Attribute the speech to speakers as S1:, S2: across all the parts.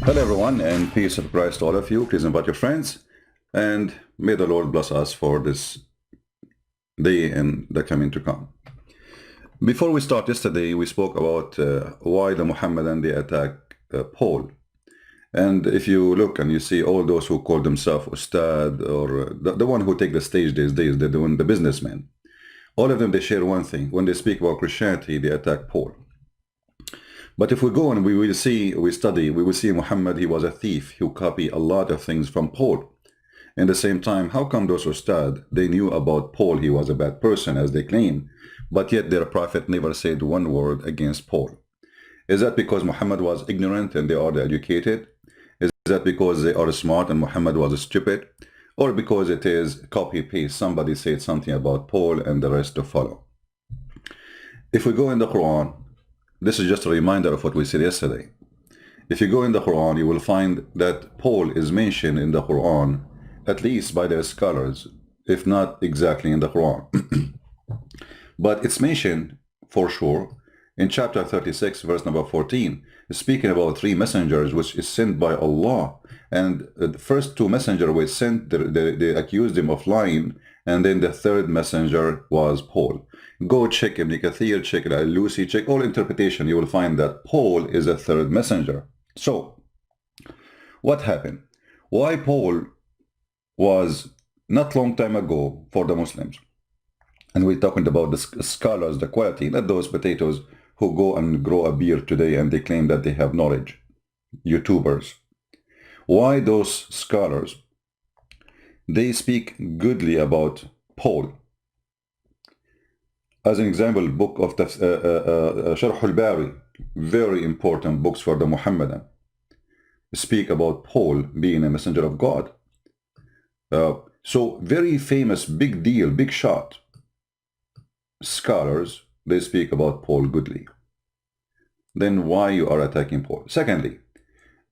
S1: Hello everyone, and peace of Christ to all of you. Please invite your friends, and may the Lord bless us for this day and the coming to come. Before we start, yesterday we spoke about why the Muhammadan they attack Paul. And if you look and you see all those who call themselves Ustad, or the one who take the stage these days, they're doing the businessmen. All of them, they share one thing. When they speak about Christianity, they attack Paul. But if we go and we will see Muhammad, he was a thief who copied a lot of things from Paul. In the same time, how come those Ustad, they knew about Paul, he was a bad person as they claim, but yet their prophet never said one word against Paul? Is that because Muhammad was ignorant and they are the educated? Is that because they are smart and Muhammad was stupid? Or because it is copy-paste, somebody said something about Paul and the rest to follow? If we go in the Quran, this is just a reminder of what we said yesterday. If you go in the Quran, you will find that Paul is mentioned in the Quran, at least by the scholars, if not exactly in the Quran. But it's mentioned for sure in chapter 36, verse number 14, speaking about three messengers which is sent by Allah. And the first two messengers were sent, they accused him of lying, and then the third messenger was Paul. Go check Ibn Kathir, check Al-Lusi, check all interpretation. You will find that Paul is a third messenger. So, what happened? Why Paul was not long time ago for the Muslims? And we're talking about the scholars, the quality, not those potatoes who go and grow a beard today and they claim that they have knowledge. YouTubers. Why those scholars? They speak goodly about Paul. As an example, book of Sharh al-Bari, very important books for the Muhammadan, speak about Paul being a messenger of God. So very famous, big deal, big shot scholars, they speak about Paul goodly. Then why you are attacking Paul? Secondly,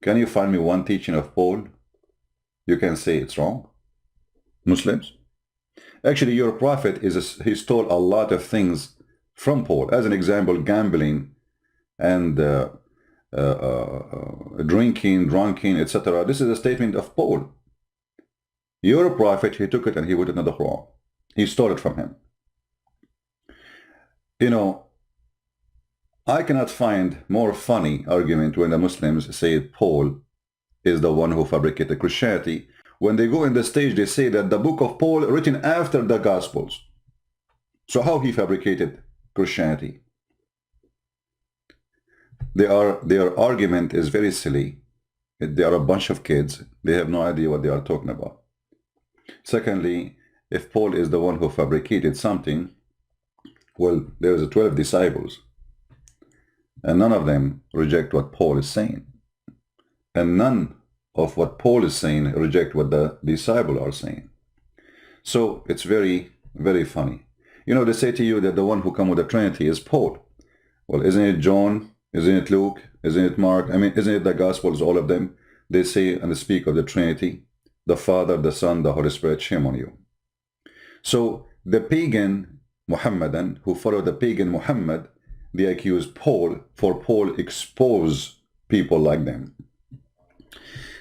S1: can you find me one teaching of Paul you can say it's wrong? Muslims? Actually, your prophet he stole a lot of things from Paul. As an example, gambling and drinking, drunking, etc. This is a statement of Paul. Your prophet, he took it and he put it in the Quran. He stole it from him. You know, I cannot find more funny argument when the Muslims say Paul is the one who fabricated Christianity. When they go in the stage, they say that the book of Paul written after the Gospels. So how he fabricated Christianity? Their argument is very silly. They are a bunch of kids. They have no idea what they are talking about. Secondly, if Paul is the one who fabricated something, well, there's 12 disciples, and none of them reject what Paul is saying. And none of what Paul is saying reject what the disciples are saying. So it's very, very funny. You know, they say to you that the one who come with the Trinity is Paul. Well, isn't it John? Isn't it Luke? Isn't it Mark? I mean, isn't it the Gospels, all of them? They say and they speak of the Trinity, the Father, the Son, the Holy Spirit, shame on you. So the pagan Muhammadan who follow the pagan Muhammad, they accuse Paul for Paul expose people like them.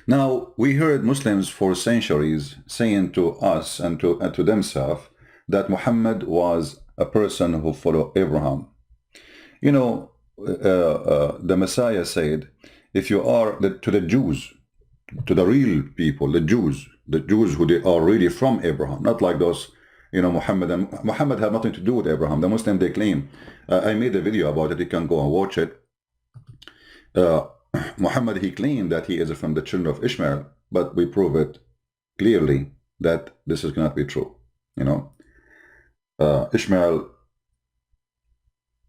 S1: Now, we heard Muslims for centuries saying to us and to themselves that Muhammad was a person who followed Abraham. You know, the Messiah said, if you are to the Jews, to the real people, the Jews who they are really from Abraham, not like those, you know, Muhammad had nothing to do with Abraham. The Muslim, they claim, I made a video about it, you can go and watch it. Muhammad, he claimed that he is from the children of Ishmael, but we prove it clearly that this is cannot be true. You know, Ishmael,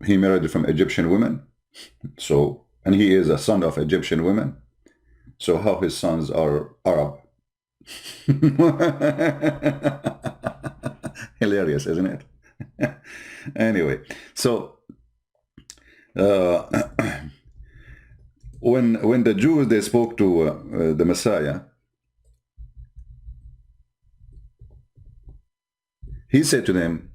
S1: he married from Egyptian women, so, and he is a son of Egyptian women. So how his sons are Arab? Hilarious, isn't it? Anyway, so when the Jews, they spoke to the Messiah, he said to them,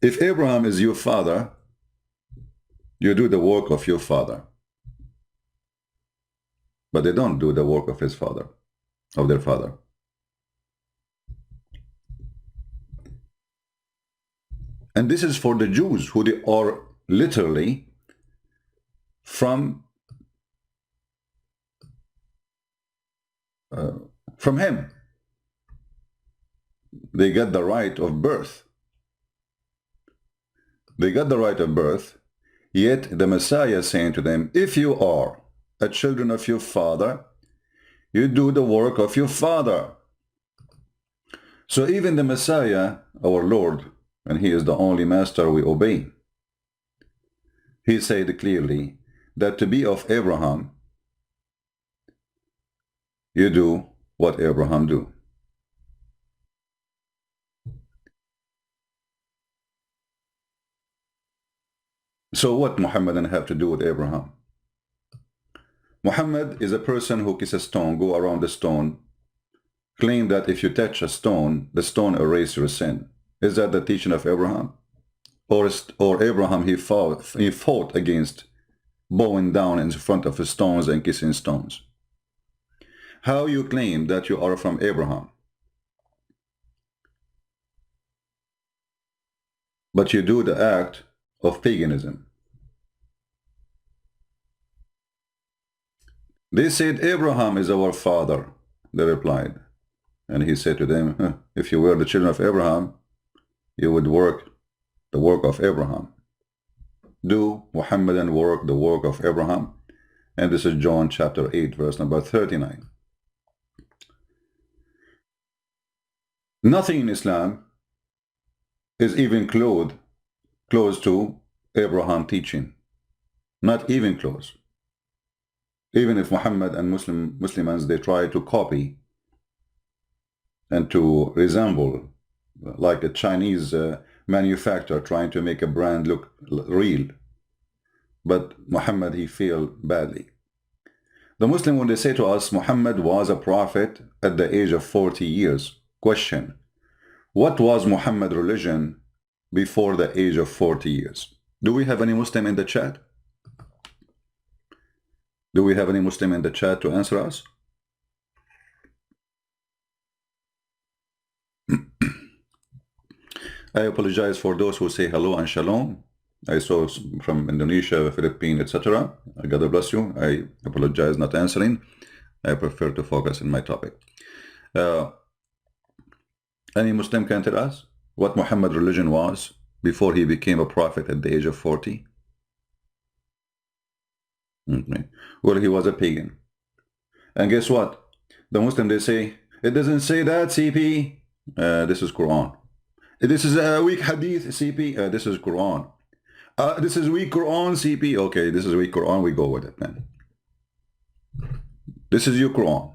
S1: if Abraham is your father, you do the work of your father. but they don't do the work of his father, of their father. And this is for the Jews, who they are literally from him. They got the right of birth. They got the right of birth, yet the Messiah saying to them, if you are a children of your father, you do the work of your father. So even the Messiah, our Lord, and he is the only master we obey, he said clearly that to be of Abraham, you do what Abraham do. So what Muhammadan have to do with Abraham? Muhammad is a person who kisses a stone, go around the stone, claim that if you touch a stone, the stone erases your sin. Is that the teaching of Abraham? Or Abraham, he fought against bowing down in front of stones and kissing stones? How you claim that you are from Abraham, but you do the act of paganism? They said, Abraham is our father, they replied. And he said to them, if you were the children of Abraham, you would work the work of Abraham. Do Muhammadan work the work of Abraham? And this is John chapter 8, verse number 39. Nothing in Islam is even close to Abraham teaching. Not even close. Even if Muhammad and Muslims, they try to copy and to resemble, like a Chinese manufacturer trying to make a brand look real. But Muhammad, he failed badly. The Muslim, when they say to us, Muhammad was a prophet at the age of 40 years. Question: what was Muhammad's religion before the age of 40 years? Do we have any Muslim in the chat? Do we have any Muslim in the chat to answer us? I apologize for those who say hello and shalom. I saw from Indonesia, Philippines, etc. God bless you. I apologize not answering. I prefer to focus on my topic. Any Muslim can tell us what Muhammad's religion was before he became a prophet at the age of 40? Okay. Well, he was a pagan. And guess what? The Muslim, they say, it doesn't say that, CP. This is Quran. This is a weak hadith, CP. This is Quran. This is weak Quran, CP. Okay, this is weak Quran. We go with it then. This is your Quran.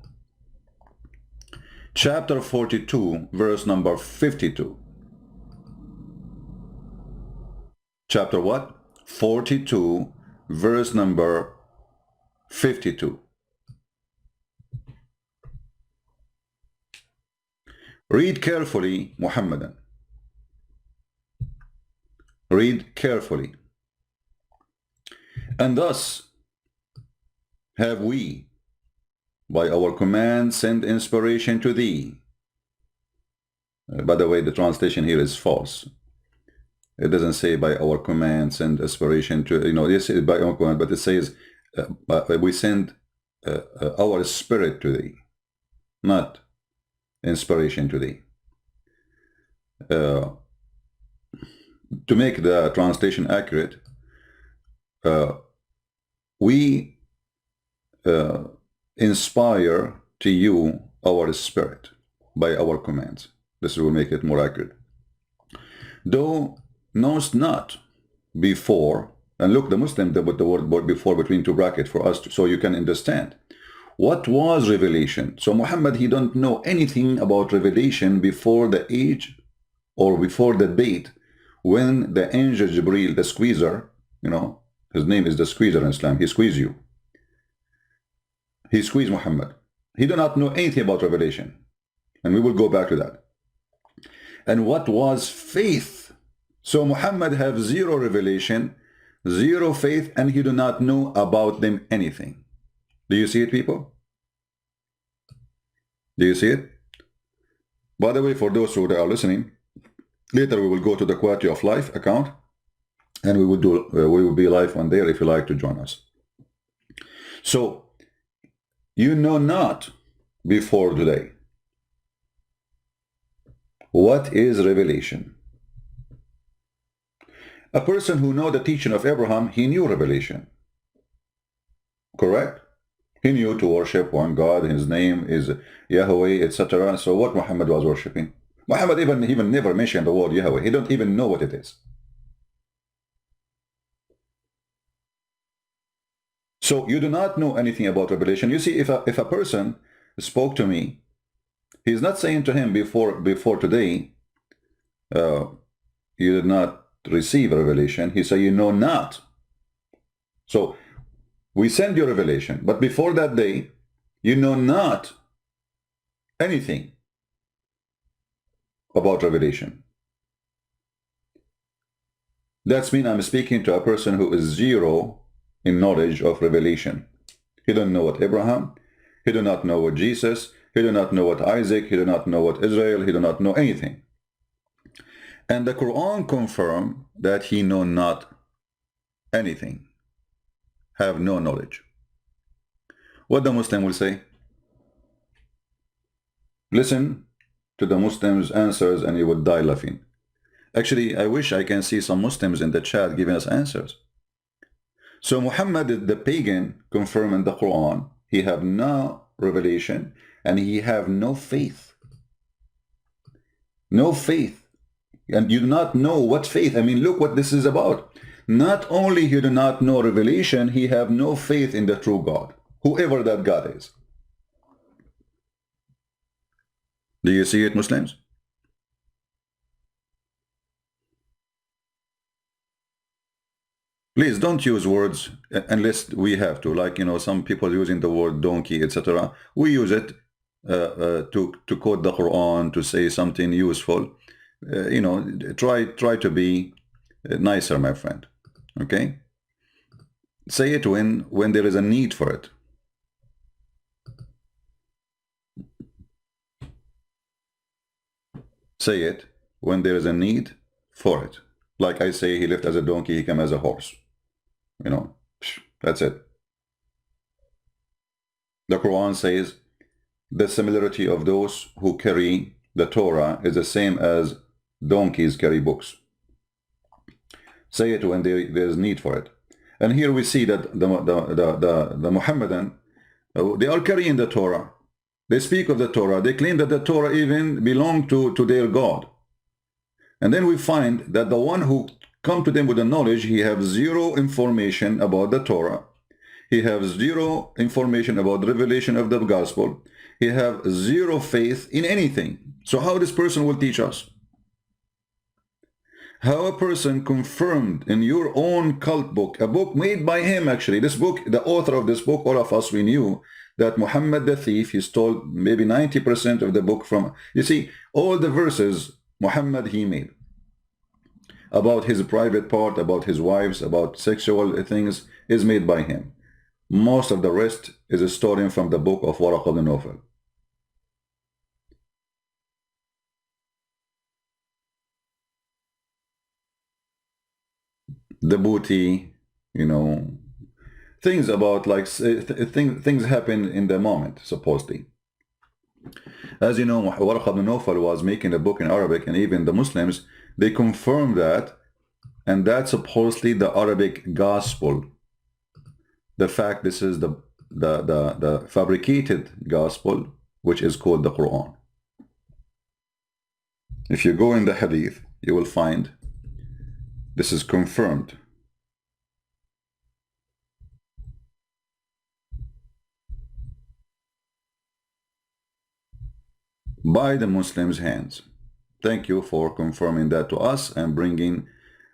S1: Chapter 42, verse number 52. Chapter what? 42, verse number 52. Read carefully, Muhammadan. Read carefully. And thus have we, by our command, sent inspiration to thee. By the way, the translation here is false. It doesn't say by our command, send inspiration to, this is by our command, but it says we send our spirit to thee, not inspiration to thee. To make the translation accurate, we inspire to you our spirit by our commands. This will make it more accurate. Thou knowest not before, and look, the Muslim, they put the word before between two brackets for us, so you can understand. What was revelation? So Muhammad, he don't know anything about revelation before the age or before the date when the angel Jibreel, the squeezer, his name is the squeezer in Islam, he squeezed you. He squeezed Muhammad. He do not know anything about revelation. And we will go back to that. And what was faith? So Muhammad have zero revelation, zero faith, and he do not know about them anything. Do you see it, people? Do you see it? By the way, for those who are listening, later we will go to the quality of life account, and we will be live on there if you like to join us. So you know not before today. What is revelation? A person who know the teaching of Abraham, he knew revelation. Correct? He knew to worship one God, his name is Yahweh, etc. So what Muhammad was worshipping? Muhammad even never mentioned the word Yahweh. He don't even know what it is. So you do not know anything about revelation. You see, if a person spoke to me, he's not saying to him before today, you did not receive revelation. He say, you know not. So we send you revelation, but before that day, you know not anything about revelation. That's mean I'm speaking to a person who is zero in knowledge of revelation. He don't know what Abraham, he do not know what Jesus, he do not know what Isaac, he do not know what Israel, he do not know anything. And the Quran confirm that he know not anything, have no knowledge. What the Muslim will say? Listen to the Muslims' answers and you would die laughing. Actually, I wish I can see some Muslims in the chat giving us answers. So Muhammad, the pagan, confirm in the Quran, he have no revelation and he have no faith. No faith. And you do not know what faith. I mean, look what this is about. Not only he do not know revelation, he have no faith in the true God, whoever that God is. Do you see it, Muslims? Please don't use words unless we have to. Like, you know, some people using the word donkey, etc. We use it to quote the Quran, to say something useful. You know, try to be nicer, my friend. Okay? Say it when there is a need for it. Say it when there is a need for it. Like I say, he lived as a donkey, he came as a horse. You know, that's it. The Quran says the similarity of those who carry the Torah is the same as donkeys carry books. Say it when there's need for it. And here we see that the Muhammadan, they are carrying the Torah. They speak of the Torah. They claim that the Torah even belonged to their God. And then we find that the one who come to them with the knowledge, he have zero information about the Torah. He have zero information about the revelation of the gospel. He have zero faith in anything. So how this person will teach us? How a person confirmed in your own cult book, a book made by him actually, this book, the author of this book, all of us, we knew that Muhammad the thief, he stole maybe 90% of the book from, you see, all the verses Muhammad he made about his private part, about his wives, about sexual things, is made by him. Most of the rest is a story from the book of Waraq ibn Nawfal. The booty, you know, things about like things happen in the moment, supposedly. As you know, Waraq ibn Nawfal was making a book in Arabic, and even the Muslims, they confirmed that, and that's supposedly the Arabic gospel. The fact this is the fabricated gospel, which is called the Quran. If you go in the hadith, you will find this is confirmed. By the Muslims' hands. Thank you for confirming that to us and bringing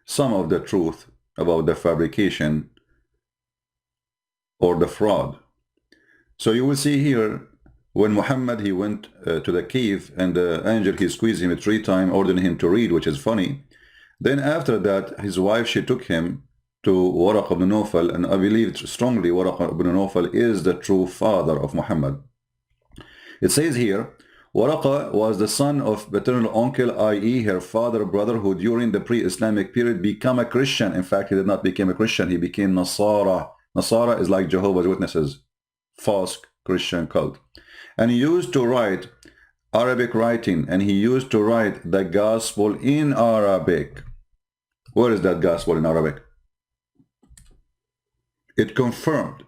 S1: some of the truth about the fabrication or the fraud. So you will see here, when Muhammad, he went to the cave and the angel, he squeezed him 3 times, ordering him to read, which is funny. Then after that, his wife, she took him to Waraq ibn Nawfal, and I believe strongly Waraq ibn Nawfal is the true father of Muhammad. It says here, Waraqa was the son of paternal uncle, i.e. her father, brother, who during the pre-Islamic period became a Christian. In fact, he did not become a Christian, he became Nasara. Nasara is like Jehovah's Witnesses, false Christian cult. And he used to write Arabic writing, and he used to write the gospel in Arabic. Where is that gospel in Arabic? It confirmed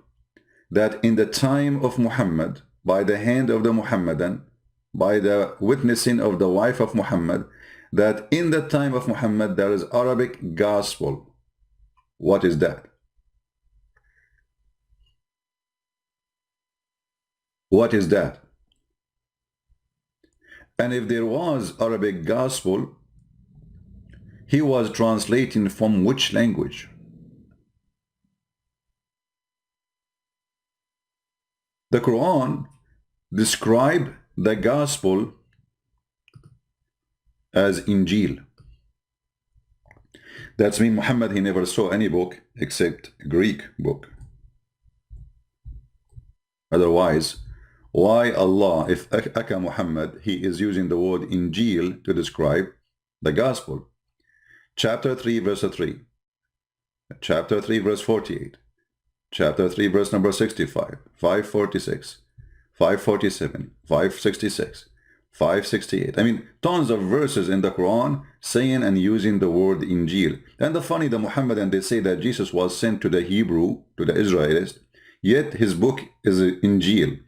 S1: that in the time of Muhammad, by the hand of the Muhammadan, by the witnessing of the wife of Muhammad, that in the time of Muhammad there is Arabic gospel. What is that? What is that? And if there was Arabic gospel, he was translating from which language? The Quran describes the gospel as Injil. That's mean Muhammad, he never saw any book except Greek book. Otherwise, why Allah, if Aka Muhammad, he is using the word Injil to describe the gospel? Chapter 3 verse 3, chapter 3 verse 48, chapter 3 verse number 65, 546, 547, 566, 568. I mean, tons of verses in the Quran saying and using the word Injil. And the funny, the Muhammadan, they say that Jesus was sent to the Hebrew, to the Israelites, yet his book is Injil.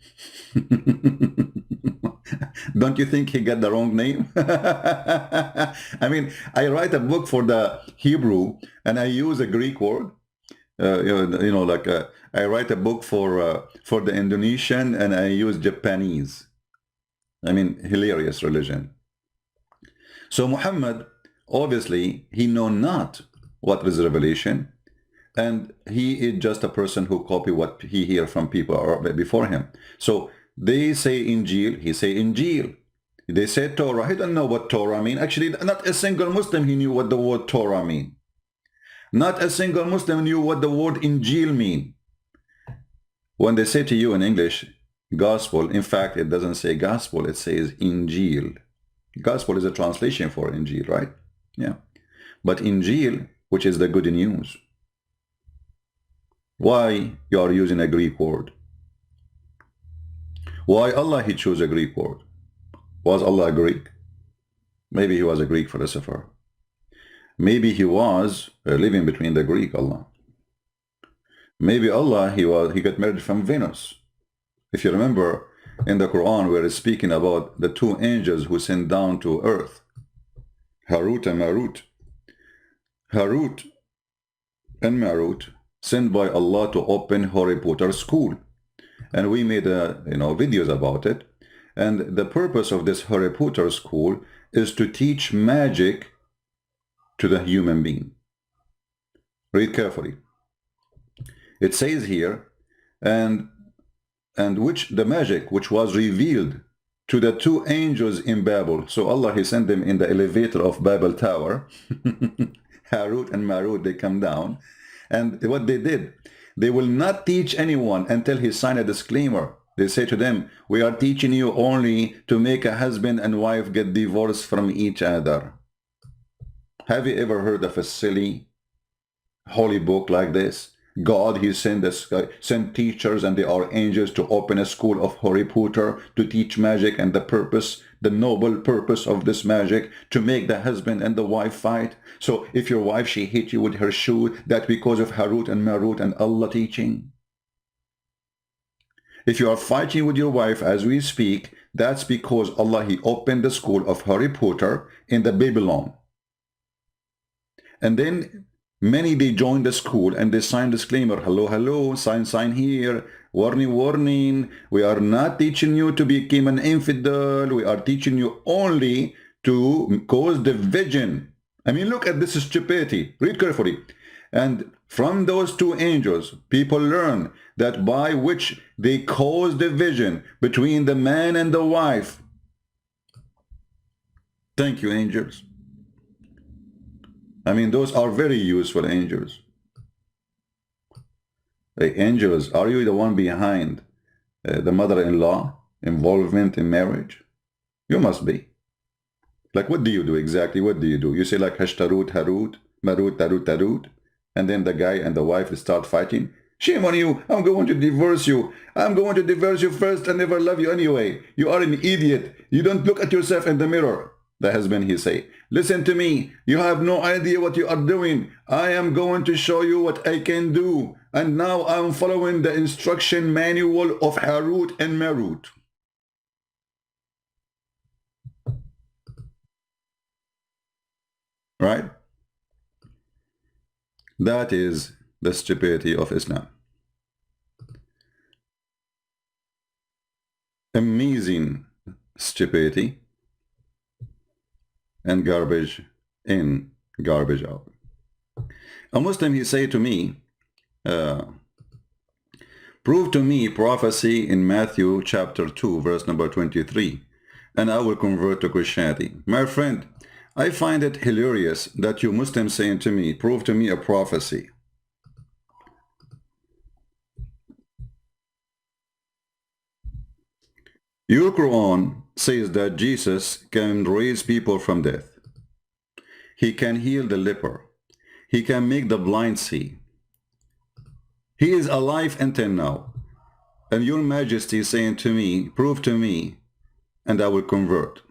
S1: Don't you think he got the wrong name? I mean, I write a book for the Hebrew and I use a Greek word. I write a book for the Indonesian and I use Japanese. I mean, hilarious religion. So Muhammad, obviously, he know not what is revelation, and he is just a person who copy what he hear from people or before him. So they say Injil, he say Injil. They say Torah, he don't know what Torah mean. Actually, not a single Muslim he knew what the word Torah mean. Not a single Muslim knew what the word Injil mean. When they say to you in English, gospel, in fact, it doesn't say gospel, it says Injil. Gospel is a translation for Injil, right? Yeah. But Injil, which is the good news. Why you are using a Greek word? Why Allah he chose a Greek word? Was Allah Greek? Maybe he was a Greek philosopher. Maybe he was living between the Greek Allah. Maybe Allah he got married from Venus. If you remember in the Quran where it's speaking about the two angels who sent down to earth, Harut and Marut. Harut and Marut sent by Allah to open Harry Potter school, and we made videos about it. And the purpose of this Harry Potter school is to teach magic to the human being. Read carefully. It says here, and which the magic which was revealed to the two angels in Babel. So Allah he sent them in the elevator of Babel Tower. Harut and Marut, they come down, and what they did, they will not teach anyone until he signed a disclaimer. They say to them, we are teaching you only to make a husband and wife get divorced from each other. Have you ever heard of a silly holy book like this? God, he sent teachers, and they are angels, to open a school of Harry Potter to teach magic, and the purpose, the noble purpose of this magic, to make the husband and the wife fight. So if your wife, she hit you with her shoe, that's because of Harut and Marut and Allah teaching. If you are fighting with your wife as we speak, that's because Allah, he opened the school of Harry Potter in the Babylon. And then many, they join the school and they sign disclaimer. Hello, hello, sign here. Warning, warning. We are not teaching you to become an infidel. We are teaching you only to cause division. I mean, look at this stupidity. Read carefully. And from those two angels, people learn that by which they cause division between the man and the wife. Thank you, angels. I mean, those are very useful angels. Hey, angels, are you the one behind the mother-in-law? involvement in marriage? You must be. Like, what do you do exactly? What do? You say like hashtarut, harut, marut, tarut, tarut, and then the guy and the wife start fighting. Shame on you. I'm going to divorce you. I'm going to divorce you first and never love you anyway. You are an idiot. You don't look at yourself in the mirror. The husband, he say, listen to me. You have no idea what you are doing. I am going to show you what I can do. And now I'm following the instruction manual of Harut and Marut. Right? That is the stupidity of Islam. Amazing stupidity and garbage in, garbage out. A Muslim, he say to me, prove to me prophecy in Matthew chapter 2, verse number 23, and I will convert to Christianity. My friend, I find it hilarious that you Muslims saying to me, prove to me a prophecy. Your Quran says that Jesus can raise people from death. He can heal the leper. He can make the blind see. He is alive until now. And your majesty is saying to me, prove to me, and I will convert.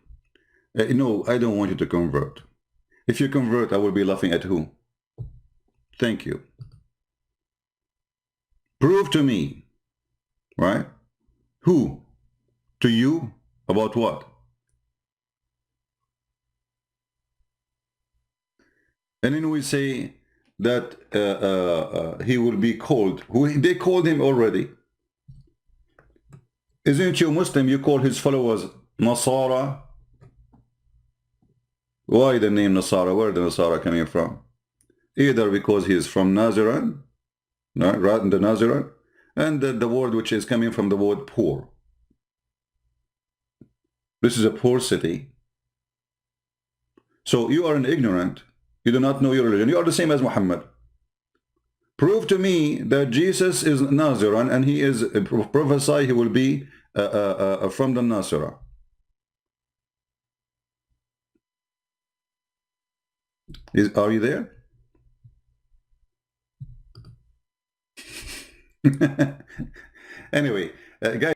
S1: No, I don't want you to convert. If you convert, I will be laughing at who? Thank you. Prove to me, right? Who? To you? About what? And then we say that he will be called. They called him already. Isn't you Muslim? You call his followers Nasara. Why the name Nasara? Where the Nasara coming from? Either because he is from Nazareth, right? The Nazareth, and the word which is coming from the word poor. This is a poor city. So you are an ignorant. You do not know your religion. You are the same as Muhammad. Prove to me that Jesus is Nazareth and he is prophesy he will be from the Nasara. Are you there? Anyway, guys.